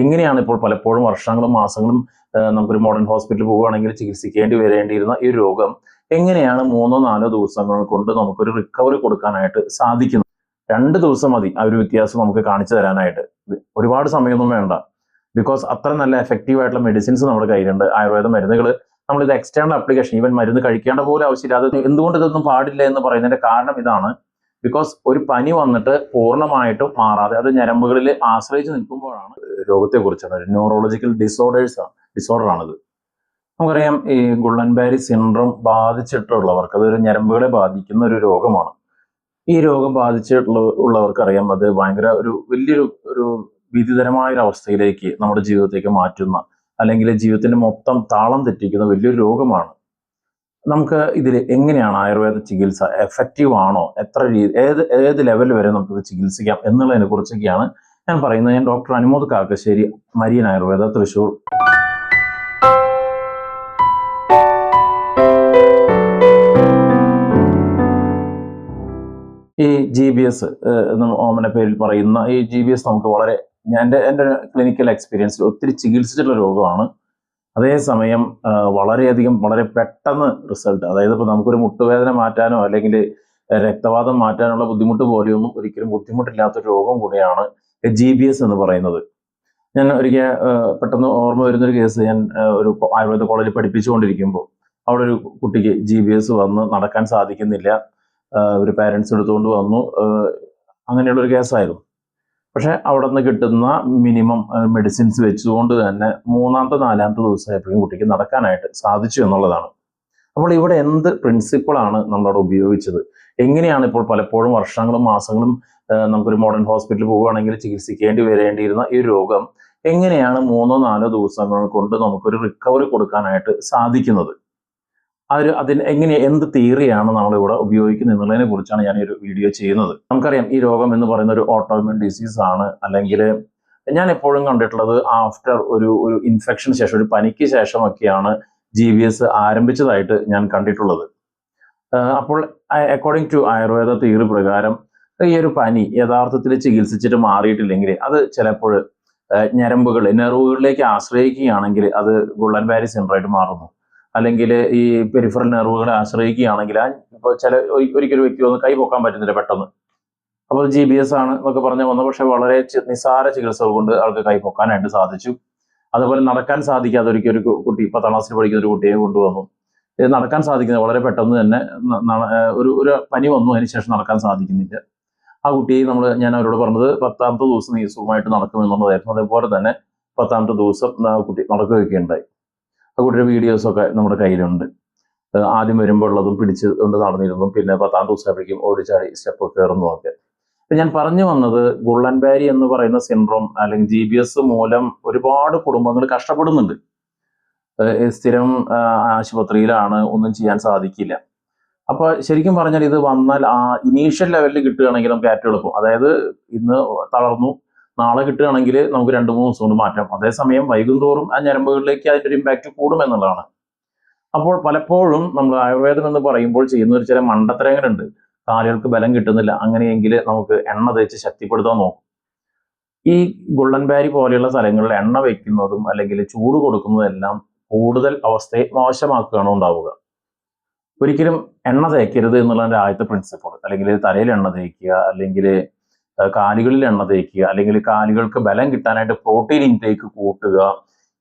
എങ്ങനെയാണ് ഇപ്പോൾ പലപ്പോഴും വർഷങ്ങളും മാസങ്ങളും നമുക്കൊരു മോഡേൺ ഹോസ്പിറ്റലിൽ പോവുകയാണെങ്കിൽ ചികിത്സിക്കേണ്ടി വരേണ്ടിയിരുന്ന ഈ രോഗം എങ്ങനെയാണ് 3-4 ദിവസങ്ങൾ കൊണ്ട് നമുക്കൊരു റിക്കവറി കൊടുക്കാനായിട്ട് സാധിക്കുന്നത്? 2 ദിവസം മതി ആ ഒരു വ്യത്യാസം നമുക്ക് കാണിച്ചു തരാനായിട്ട്. ഒരുപാട് സമയമൊന്നും വേണ്ട. ബിക്കോസ് അത്ര നല്ല എഫക്റ്റീവ് ആയിട്ടുള്ള മെഡിസിൻസ് നമ്മുടെ കയ്യിലുണ്ട്. ആയുർവേദ മരുന്നുകൾ നമ്മളിത് എക്സ്റ്റേണൽ ആപ്ലിക്കേഷൻ ഈവൻ മരുന്ന് കഴിക്കേണ്ട പോലും ആവശ്യമില്ല. അത് എന്തുകൊണ്ട് ഇതൊന്നും പാടില്ല എന്ന് പറയുന്നതിന്റെ കാരണം ഇതാണ്. ബിക്കോസ് ഒരു പനി വന്നിട്ട് പൂർണ്ണമായിട്ടും മാറാതെ അത് ഞരമ്പുകളിൽ ആശ്രയിച്ച് നിൽക്കുമ്പോഴാണ് രോഗത്തെക്കുറിച്ചാണ്. ഒരു ന്യൂറോളജിക്കൽ ഡിസോർഡർ ആണിത്. നമുക്കറിയാം ഈ ഗുള്ളൻബാരി സിൻഡ്രോം ബാധിച്ചിട്ടുള്ളവർക്ക് അതൊരു ഞരമ്പുകളെ ബാധിക്കുന്ന ഒരു രോഗമാണ്. ഈ രോഗം ബാധിച്ചിട്ടുള്ളവർക്കറിയാം അത് ഭയങ്കര വലിയൊരു ഒരു ഭീതിതരമായ ഒരു അവസ്ഥയിലേക്ക് നമ്മുടെ ജീവിതത്തേക്ക് മാറ്റുന്ന, അല്ലെങ്കിൽ ജീവിതത്തിന്റെ മൊത്തം താളം തെറ്റിക്കുന്ന വലിയൊരു രോഗമാണ്. നമുക്ക് ഇതിൽ എങ്ങനെയാണ് ആയുർവേദ ചികിത്സ എഫക്റ്റീവ് ആണോ, എത്ര ഏത് ലെവൽ വരെ നമുക്കിത് ചികിത്സിക്കാം എന്നുള്ളതിനെ കുറിച്ചൊക്കെയാണ് ഞാൻ പറയുന്നത്. ഞാൻ ഡോക്ടർ അനുമോദ് കാക്കശ്ശേരി, മരിയൻ ആയുർവേദ, തൃശ്ശൂർ. ഈ GBS ഓമന പേരിൽ പറയുന്ന ഈ GBS നമുക്ക് വളരെ എൻ്റെ ക്ലിനിക്കൽ എക്സ്പീരിയൻസിൽ ഒത്തിരി ചികിത്സിച്ചിട്ടുള്ള രോഗമാണ്. അതേസമയം വളരെയധികം വളരെ പെട്ടെന്ന് റിസൾട്ട്, അതായത് ഇപ്പോൾ നമുക്കൊരു മുട്ടുവേദന മാറ്റാനോ അല്ലെങ്കിൽ രക്തവാതം മാറ്റാനുള്ള ബുദ്ധിമുട്ട് പോലെയൊന്നും ഒരിക്കലും ബുദ്ധിമുട്ടില്ലാത്തൊരു രോഗം കൂടിയാണ് GBS എന്ന് പറയുന്നത്. ഞാൻ ഒരിക്കൽ പെട്ടെന്ന് ഓർമ്മ വരുന്നൊരു കേസ്, ഞാൻ ഒരു ആയുർവേദ കോളേജിൽ പഠിപ്പിച്ചുകൊണ്ടിരിക്കുമ്പോൾ അവിടെ ഒരു കുട്ടിക്ക് GBS വന്ന് നടക്കാൻ സാധിക്കുന്നില്ല. ഒരു പാരൻസ് എടുത്തുകൊണ്ട് വന്നു. അങ്ങനെയുള്ളൊരു കേസായിരുന്നു. പക്ഷെ അവിടെ നിന്ന് കിട്ടുന്ന മിനിമം മെഡിസിൻസ് വെച്ചുകൊണ്ട് തന്നെ 3-4 ദിവസമായപ്പോഴും കുട്ടിക്ക് നടക്കാനായിട്ട് സാധിച്ചു എന്നുള്ളതാണ്. അപ്പോൾ ഇവിടെ എന്ത് പ്രിൻസിപ്പിളാണ് നമ്മളവിടെ ഉപയോഗിച്ചത്? എങ്ങനെയാണ് ഇപ്പോൾ പലപ്പോഴും വർഷങ്ങളും മാസങ്ങളും നമുക്കൊരു മോഡേൺ ഹോസ്പിറ്റലിൽ പോവുകയാണെങ്കിൽ ചികിത്സിക്കേണ്ടി വരേണ്ടിയിരുന്ന ഈ രോഗം എങ്ങനെയാണ് 3-4 ദിവസങ്ങൾ കൊണ്ട് നമുക്കൊരു റിക്കവറി കൊടുക്കാനായിട്ട് സാധിക്കുന്നത്? എന്ത് തിയറിയാണ് നമ്മളിവിടെ ഉപയോഗിക്കുന്നത് എന്നുള്ളതിനെ കുറിച്ചാണ് ഞാൻ ഈ ഒരു വീഡിയോ ചെയ്യുന്നത്. നമുക്കറിയാം ഈ രോഗം എന്ന് പറയുന്ന ഒരു ഓട്ടോഇമ്യൂൺ ഡിസീസ് ആണ്. അല്ലെങ്കിൽ ഞാൻ എപ്പോഴും കണ്ടിട്ടുള്ളത് ആഫ്റ്റർ ഒരു ഇൻഫെക്ഷന് ശേഷം, ഒരു പനിക്ക് ശേഷമൊക്കെയാണ് GBS ആരംഭിച്ചതായിട്ട് ഞാൻ കണ്ടിട്ടുള്ളത്. അപ്പോൾ അക്കോർഡിംഗ് ടു ആയുർവേദ തിയറി പ്രകാരം ഈ ഒരു പനി യഥാർത്ഥത്തിൽ ചികിത്സിച്ചിട്ട് മാറിയിട്ടില്ലെങ്കിൽ അത് ചിലപ്പോൾ നെർവുകളിലേക്ക് ആശ്രയിക്കുകയാണെങ്കിൽ അത് ഗുള്ളൻബാരി സിൻഡ്രോമായിട്ട് മാറുന്നു. അല്ലെങ്കിൽ ഈ പെരിഫറൽ നെർവുകളെ ആശ്രയിക്കുകയാണെങ്കിൽ ഇപ്പോൾ ഒരിക്കലും വ്യക്തി ഒന്ന് കൈ പൊക്കാൻ പറ്റുന്നില്ല പെട്ടെന്ന്, അപ്പോൾ GBS ആണ് എന്നൊക്കെ പറഞ്ഞ് വന്നു. പക്ഷെ വളരെ നിസ്സാര ചികിത്സകൾ കൊണ്ട് ആൾക്ക് കൈ പൊക്കാനായിട്ട് സാധിച്ചു. അതുപോലെ നടക്കാൻ സാധിക്കാതെ ഒരു കുട്ടി 10ാം ക്ലാസ്സിൽ പഠിക്കുന്ന ഒരു കുട്ടിയെ കൊണ്ടുവന്നു. നടക്കാൻ സാധിക്കുന്നത് വളരെ പെട്ടെന്ന് തന്നെ ഒരു പനി വന്നു, അതിനുശേഷം നടക്കാൻ സാധിക്കുന്നില്ല. ആ കുട്ടിയെ ഞാൻ അവരോട് പറഞ്ഞത് 10ാമത്തെ ദിവസം നീ സുഖമായിട്ട് നടക്കുമെന്നുള്ളതായിരുന്നു. അതേപോലെ തന്നെ 10ാമത്തെ ദിവസം കുട്ടി നടക്കുകയൊക്കെ ഉണ്ടായി. ആ കുട്ടിയുടെ വീഡിയോസൊക്കെ നമ്മുടെ കയ്യിലുണ്ട്. ആദ്യം വരുമ്പോൾ ഉള്ളതും പിടിച്ചുകൊണ്ട് നടന്നിരുന്നു, പിന്നെ 10ാം ദിവസമായപ്പോഴേക്കും ഓടിച്ചാടി സ്റ്റെപ്പ് കയറുന്നു ഒക്കെ. ഞാൻ പറഞ്ഞു വന്നത്, ഗുള്ളൻബാരി എന്ന് പറയുന്ന സിൻഡ്രോം അല്ലെങ്കിൽ GBS മൂലം ഒരുപാട് കുടുംബങ്ങൾ കഷ്ടപ്പെടുന്നുണ്ട്. സ്ഥിരം ആശുപത്രിയിലാണ്, ഒന്നും ചെയ്യാൻ സാധിക്കില്ല. അപ്പൊ ശരിക്കും പറഞ്ഞാൽ ഇത് വന്നാൽ ആ ഇനീഷ്യൽ ലെവലിൽ കിട്ടുകയാണെങ്കിൽ നമുക്ക് ഏറ്റവും എളുപ്പം, അതായത് ഇന്ന് തളർന്നു നാളെ കിട്ടുകയാണെങ്കിൽ നമുക്ക് 2-3 ദിവസം കൊണ്ട് മാറ്റാം. അതേസമയം വൈകുന്തോറും ആ ഞരമ്പുകളിലേക്ക് അതിൻ്റെ ഒരു ഇമ്പാക്റ്റ് കൂടുമെന്നുള്ളതാണ്. അപ്പോൾ പലപ്പോഴും നമ്മൾ ആയുർവേദം എന്ന് പറയുമ്പോൾ ചെയ്യുന്ന ഒരു ചില മണ്ടത്തരങ്ങളുണ്ട്. കാലുകൾക്ക് ബലം കിട്ടുന്നില്ല, അങ്ങനെയെങ്കിൽ നമുക്ക് എണ്ണ തേച്ച് ശക്തിപ്പെടുത്താൻ നോക്കും. ഈ ഗുള്ളൻബാരി പോലെയുള്ള സ്ഥലങ്ങളിൽ എണ്ണ വയ്ക്കുന്നതും അല്ലെങ്കിൽ ചൂട് കൊടുക്കുന്നതും എല്ലാം കൂടുതൽ അവസ്ഥയെ മോശമാക്കുകയാണ് ഉണ്ടാവുക. ഒരിക്കലും എണ്ണ തേക്കരുത് എന്നുള്ളതിൻ്റെ ആദ്യത്തെ പ്രിൻസിപ്പിൾ. അല്ലെങ്കിൽ തലയിൽ എണ്ണ തേക്കുക, അല്ലെങ്കിൽ കാലുകളിൽ എണ്ണ തേക്കുക, അല്ലെങ്കിൽ കാലുകൾക്ക് ബലം കിട്ടാനായിട്ട് പ്രോട്ടീൻ ഇൻടേക്ക് കൂട്ടുക.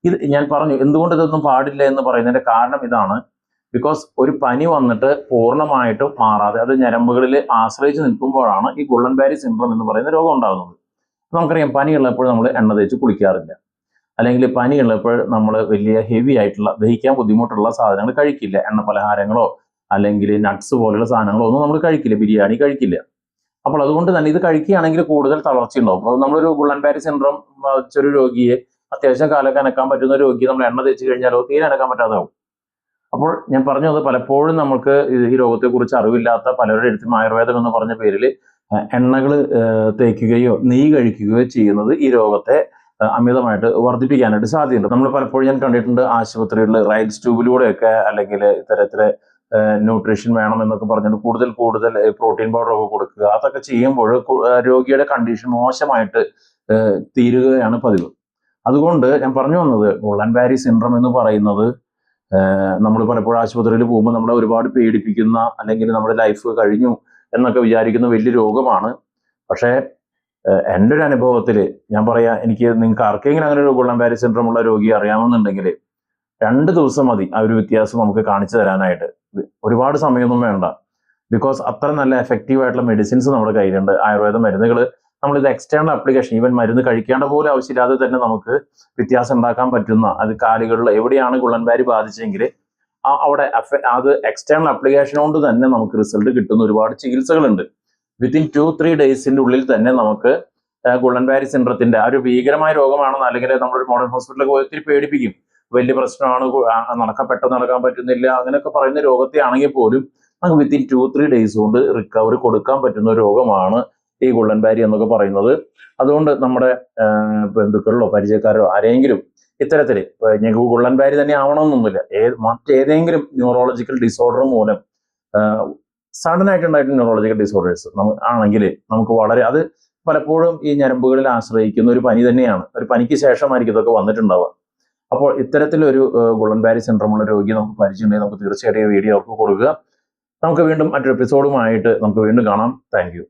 ഇത് ഞാൻ പറഞ്ഞു എന്തുകൊണ്ട് ഇതൊന്നും പാടില്ല എന്ന് പറയുന്നതിന്റെ കാരണം ഇതാണ്. ബിക്കോസ് ഒരു പനി വന്നിട്ട് പൂർണ്ണമായിട്ടും മാറാതെ അത് ഞരമ്പുകളിൽ ആശ്രയിച്ച് നിൽക്കുമ്പോഴാണ് ഈ ഗുള്ളൻബാരി സിൻഡ്രോം എന്ന് പറയുന്ന രോഗം ഉണ്ടാകുന്നത്. നമുക്കറിയാം പനിയുള്ളപ്പോൾ നമ്മൾ എണ്ണ തേച്ച് കുളിക്കാറില്ല, അല്ലെങ്കിൽ പനിയുള്ളപ്പോൾ നമ്മൾ വലിയ ഹെവി ആയിട്ടുള്ള ദഹിക്കാൻ ബുദ്ധിമുട്ടുള്ള സാധനങ്ങൾ കഴിക്കില്ല. എണ്ണ പലഹാരങ്ങളോ അല്ലെങ്കിൽ നട്ട്സ് പോലുള്ള സാധനങ്ങളോ ഒന്നും നമ്മൾ കഴിക്കില്ല, ബിരിയാണി കഴിക്കില്ല. അപ്പോൾ അതുകൊണ്ട് തന്നെ ഇത് കഴിക്കുകയാണെങ്കിൽ കൂടുതൽ തളർച്ച ഉണ്ടാവും. അപ്പോൾ നമ്മളൊരു ഗുള്ളൻബാരി സിൻഡ്രോം ബാധിച്ചൊരു രോഗിയെ, അത്യാവശ്യം കാലൊക്കെ അനക്കാൻ പറ്റുന്ന രോഗിയെ നമ്മൾ എണ്ണ തേച്ച് കഴിഞ്ഞാലോ തീരെ അനക്കാൻ പറ്റാതാവും. അപ്പോൾ ഞാൻ പറഞ്ഞത്, പലപ്പോഴും നമുക്ക് ഈ രോഗത്തെക്കുറിച്ച് അറിവില്ലാത്ത പലരുടെ അടുത്തും ആയുർവേദം എന്ന് പറഞ്ഞ പേരിൽ എണ്ണകൾ തേക്കുകയോ നെയ്യ് കഴിക്കുകയോ ചെയ്യുന്നത് ഈ രോഗത്തെ അമിതമായിട്ട് വർദ്ധിപ്പിക്കാനായിട്ട് സാധ്യതയുണ്ട്. നമ്മൾ പലപ്പോഴും ഞാൻ കണ്ടിട്ടുണ്ട് ആശുപത്രികളിൽ റൈൽസ് ട്യൂബിലൂടെയൊക്കെ അല്ലെങ്കിൽ ഇത്തരത്തിലെ ന്യൂട്രീഷൻ വേണം എന്നൊക്കെ പറഞ്ഞിട്ട് കൂടുതൽ പ്രോട്ടീൻ പൗഡർ ഒക്കെ കൊടുക്കുക. അതൊക്കെ ചെയ്യുമ്പോൾ രോഗിയുടെ കണ്ടീഷൻ മോശമായിട്ട് തീരുകയാണ് പതിവ്. അതുകൊണ്ട് ഞാൻ പറഞ്ഞു വന്നത് ഗുള്ളൻ ബാരി സിൻഡ്രം എന്ന് പറയുന്നത് നമ്മൾ പലപ്പോഴും ആശുപത്രിയിൽ പോകുമ്പോൾ നമ്മളെ ഒരുപാട് പേടിപ്പിക്കുന്ന, അല്ലെങ്കിൽ നമ്മുടെ ലൈഫ് കഴിഞ്ഞു എന്നൊക്കെ വിചാരിക്കുന്ന വലിയ രോഗമാണ്. പക്ഷേ എൻ്റെ ഒരു അനുഭവത്തിൽ ഞാൻ പറയാം, എനിക്ക് നിങ്ങൾക്ക് ആർക്കെങ്കിലും അങ്ങനെ ഒരു ഗുള്ളൻ ബാരി സിൻഡ്രം ഉള്ള രോഗിയെ അറിയാമെന്നുണ്ടെങ്കിൽ 2 ദിവസം മതി ആ ഒരു വ്യത്യാസം നമുക്ക് കാണിച്ചു തരാനായിട്ട്. ഒരുപാട് സമയമൊന്നും വേണ്ട. ബിക്കോസ് അത്ര നല്ല എഫക്റ്റീവ് ആയിട്ടുള്ള മെഡിസിൻസ് നമ്മുടെ കയ്യിലുണ്ട്. ആയുർവേദ മരുന്നുകൾ നമ്മളിത് എക്സ്റ്റേണൽ ആപ്ലിക്കേഷൻ, ഈവൻ മരുന്ന് കഴിക്കേണ്ട പോലെ ആവശ്യമില്ലാതെ തന്നെ നമുക്ക് വ്യത്യാസം ഉണ്ടാക്കാൻ പറ്റുന്ന, അത് കാലുകളിൽ എവിടെയാണ് ഗുള്ളൻ ബാരി ബാധിച്ചെങ്കിൽ അവിടെ അത് എക്സ്റ്റേണൽ ആപ്ലിക്കേഷൻ കൊണ്ട് തന്നെ നമുക്ക് റിസൾട്ട് കിട്ടുന്ന ഒരുപാട് ചികിത്സകളുണ്ട്. വിത്തിൻ 2-3 ഡേയ്സിന്റെ ഉള്ളിൽ തന്നെ നമുക്ക് ഗുള്ളൻ ബാരി സിൻഡ്രത്തിന്റെ ആ ഒരു ഭീകരമായ രോഗമാണെന്ന്, അല്ലെങ്കിൽ നമ്മളൊരു മോഡേൺ ഹോസ്പിറ്റലിലൊക്കെ ഒത്തിരി പേടിപ്പിക്കും, വലിയ പ്രശ്നമാണ്, പെട്ടെന്ന് നടക്കാൻ പറ്റുന്നില്ല, അങ്ങനെയൊക്കെ പറയുന്ന രോഗത്തെ ആണെങ്കിൽ പോലും നമുക്ക് വിത്തിൻ 2-3 ഡേയ്സ് കൊണ്ട് റിക്കവറി കൊടുക്കാൻ പറ്റുന്ന ഒരു രോഗമാണ് ഈ ഗുള്ളൻ ബാരി എന്നൊക്കെ പറയുന്നത്. അതുകൊണ്ട് നമ്മുടെ ബന്ധുക്കളിലോ പരിചയക്കാരോ ആരെങ്കിലും ഇത്തരത്തിൽ ഞങ്ങൾക്ക് ഗുള്ളൻ ബാരി തന്നെ ആവണമെന്നൊന്നുമില്ല, മറ്റേതെങ്കിലും ന്യൂറോളജിക്കൽ ഡിസോർഡർ മൂലം സഡൻ ആയിട്ടുണ്ടായിട്ടുള്ള ന്യൂറോളജിക്കൽ ഡിസോർഡേഴ്സ് ആണെങ്കിൽ നമുക്ക് വളരെ, അത് പലപ്പോഴും ഈ ഞരമ്പുകളിൽ ആശ്രയിക്കുന്ന ഒരു പനി തന്നെയാണ്. ഒരു പനിക്ക് ശേഷമായിരിക്കും ഇതൊക്കെ വന്നിട്ടുണ്ടാവുക. അപ്പോൾ ഇത്തരത്തിലൊരു ഗുള്ളൻ ബാരി സിൻഡ്രം ഉള്ള രോഗിയെ നമുക്ക് പരിചയമുണ്ടെങ്കിൽ നമുക്ക് തീർച്ചയായിട്ടും ഈ വീഡിയോ അവർക്ക് കൊടുക്കുക. നമുക്ക് വീണ്ടും മറ്റൊരു എപ്പിസോഡുമായിട്ട് നമുക്ക് വീണ്ടും കാണാം. Thank you.